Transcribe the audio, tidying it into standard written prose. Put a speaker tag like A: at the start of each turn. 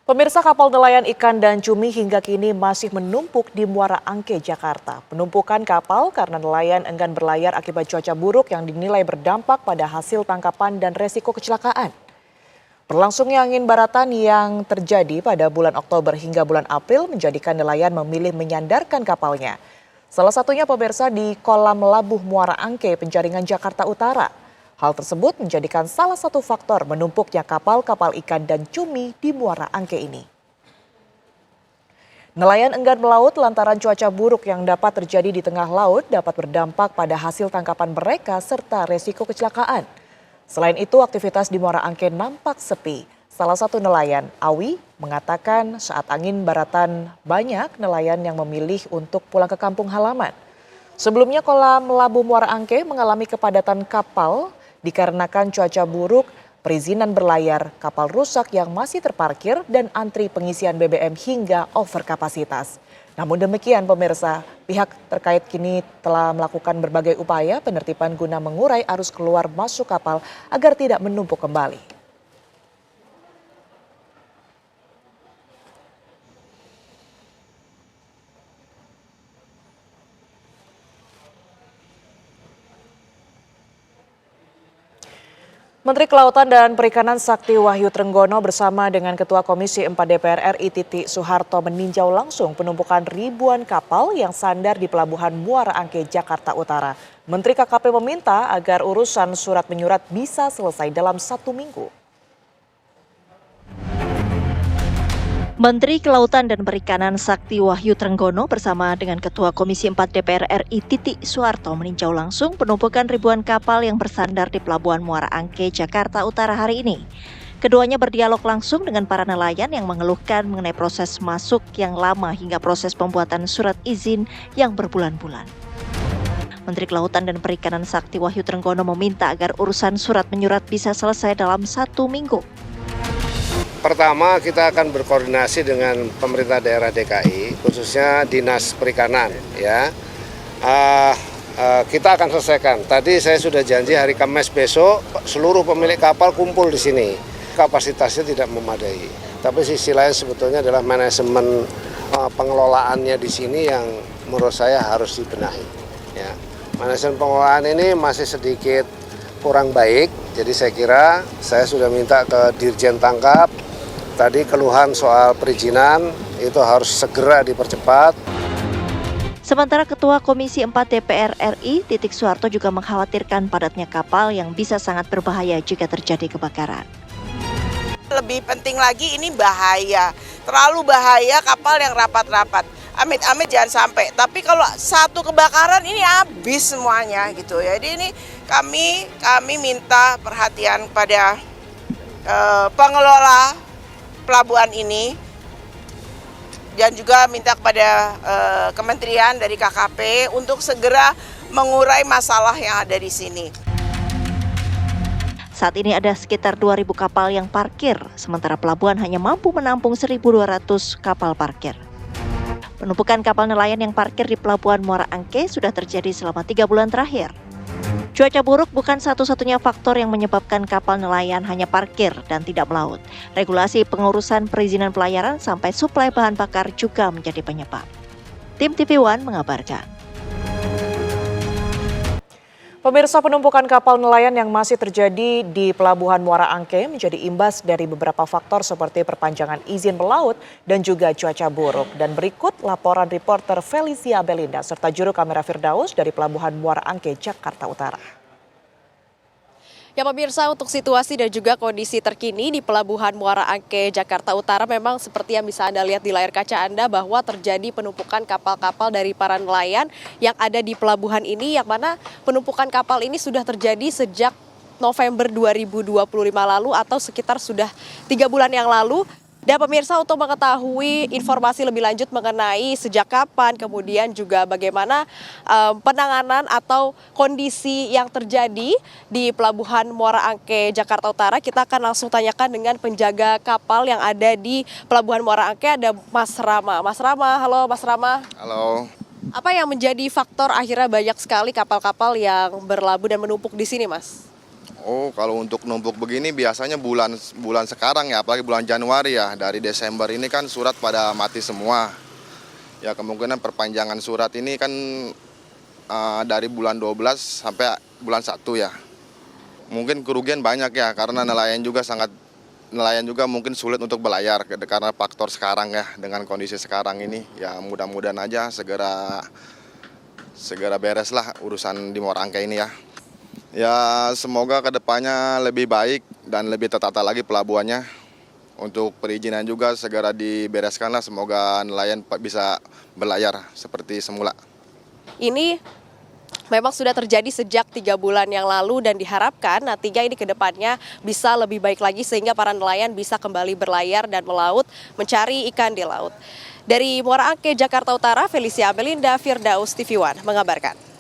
A: Pemirsa, kapal nelayan ikan dan cumi hingga kini masih menumpuk di Muara Angke, Jakarta. Penumpukan kapal karena nelayan enggan berlayar akibat cuaca buruk yang dinilai berdampak pada hasil tangkapan dan resiko kecelakaan. Berlangsungnya angin baratan yang terjadi pada bulan Oktober hingga bulan April menjadikan nelayan memilih menyandarkan kapalnya. Salah satunya pemirsa di kolam labuh Muara Angke, Penjaringan, Jakarta Utara. Hal tersebut menjadikan salah satu faktor menumpuknya kapal-kapal ikan dan cumi di Muara Angke ini. Nelayan enggan melaut lantaran cuaca buruk yang dapat terjadi di tengah laut dapat berdampak pada hasil tangkapan mereka serta resiko kecelakaan. Selain itu, aktivitas di Muara Angke nampak sepi. Salah satu nelayan, Awi, mengatakan saat angin baratan banyak nelayan yang memilih untuk pulang ke kampung halaman. Sebelumnya kolam labuh Muara Angke mengalami kepadatan kapal dikarenakan cuaca buruk, perizinan berlayar, kapal rusak yang masih terparkir, dan antri pengisian BBM hingga over kapasitas. Namun demikian pemirsa, pihak terkait kini telah melakukan berbagai upaya penertiban guna mengurai arus keluar masuk kapal agar tidak menumpuk kembali. Menteri Kelautan dan Perikanan Sakti Wahyu Trenggono bersama dengan Ketua Komisi 4 DPR RI Titik Soeharto meninjau langsung penumpukan ribuan kapal yang sandar di Pelabuhan Muara Angke, Jakarta Utara. Menteri KKP meminta agar urusan surat menyurat bisa selesai dalam 1 minggu.
B: Menteri Kelautan dan Perikanan Sakti Wahyu Trenggono bersama dengan Ketua Komisi 4 DPR RI Titik Soeharto meninjau langsung penumpukan ribuan kapal yang bersandar di Pelabuhan Muara Angke, Jakarta Utara hari ini. Keduanya berdialog langsung dengan para nelayan yang mengeluhkan mengenai proses masuk yang lama hingga proses pembuatan surat izin yang berbulan-bulan. Menteri Kelautan dan Perikanan Sakti Wahyu Trenggono meminta agar urusan surat menyurat bisa selesai dalam 1 minggu.
C: Pertama, kita akan berkoordinasi dengan pemerintah daerah DKI, khususnya Dinas Perikanan. Ya, kita akan selesaikan. Tadi saya sudah janji hari Kamis besok seluruh pemilik kapal kumpul di sini. Kapasitasnya tidak memadai. Tapi sisi lain sebetulnya adalah manajemen pengelolaannya di sini yang menurut saya harus dibenahi. Ya, manajemen pengelolaan ini masih sedikit kurang baik. Jadi saya kira saya sudah minta ke Dirjen Tangkap. Tadi keluhan soal perizinan itu harus segera dipercepat.
B: Sementara Ketua Komisi 4 DPR RI Titik Soeharto juga mengkhawatirkan padatnya kapal yang bisa sangat berbahaya jika terjadi kebakaran.
D: Lebih penting lagi ini bahaya, terlalu bahaya kapal yang rapat-rapat. Amit-amit jangan sampai, tapi kalau satu kebakaran ini habis semuanya gitu ya. Jadi ini kami minta perhatian pada pengelola pelabuhan ini dan juga minta kepada kementerian dari KKP untuk segera mengurai masalah yang ada di sini.
B: Saat ini ada sekitar 2.000 kapal yang parkir, sementara pelabuhan hanya mampu menampung 1.200 kapal parkir. Penumpukan kapal nelayan yang parkir di Pelabuhan Muara Angke sudah terjadi selama 3 bulan terakhir. Cuaca buruk bukan satu-satunya faktor yang menyebabkan kapal nelayan hanya parkir dan tidak melaut. Regulasi pengurusan perizinan pelayaran sampai suplai bahan bakar juga menjadi penyebab. Tim TV One mengabarkan.
A: Pemirsa, penumpukan kapal nelayan yang masih terjadi di Pelabuhan Muara Angke menjadi imbas dari beberapa faktor seperti perpanjangan izin melaut dan juga cuaca buruk. Dan berikut laporan reporter Felicia Belinda serta juru kamera Firdaus dari Pelabuhan Muara Angke, Jakarta Utara.
E: Ya pemirsa, untuk situasi dan juga kondisi terkini di Pelabuhan Muara Angke, Jakarta Utara memang seperti yang bisa Anda lihat di layar kaca Anda bahwa terjadi penumpukan kapal-kapal dari para nelayan yang ada di pelabuhan ini, yang mana penumpukan kapal ini sudah terjadi sejak November 2025 lalu atau sekitar sudah 3 bulan yang lalu. Dan pemirsa, untuk mengetahui informasi lebih lanjut mengenai sejak kapan, kemudian juga bagaimana penanganan atau kondisi yang terjadi di Pelabuhan Muara Angke, Jakarta Utara, kita akan langsung tanyakan dengan penjaga kapal yang ada di Pelabuhan Muara Angke, ada Mas Rama. Mas Rama, halo Mas Rama.
F: Halo.
E: Apa yang menjadi faktor akhirnya banyak sekali kapal-kapal yang berlabuh dan menumpuk di sini, Mas?
F: Oh, kalau untuk numpuk begini biasanya bulan sekarang ya, apalagi bulan Januari ya. Dari Desember ini kan surat pada mati semua. Ya kemungkinan perpanjangan surat ini kan dari bulan 12 sampai bulan 1 ya. Mungkin kerugian banyak ya, karena nelayan juga mungkin sulit untuk berlayar karena faktor sekarang ya, dengan kondisi sekarang ini. Ya mudah-mudahan aja segera beres lah urusan di Muara Angke ini ya. Ya semoga kedepannya lebih baik dan lebih tertata lagi pelabuhannya. Untuk perizinan juga segera dibereskan lah, semoga nelayan bisa berlayar seperti semula.
E: Ini memang sudah terjadi sejak 3 bulan yang lalu dan diharapkan nantinya ini ke depannya bisa lebih baik lagi sehingga para nelayan bisa kembali berlayar dan melaut mencari ikan di laut. Dari Muara Angke, Jakarta Utara, Felicia Melinda, Firdaus TV One mengabarkan.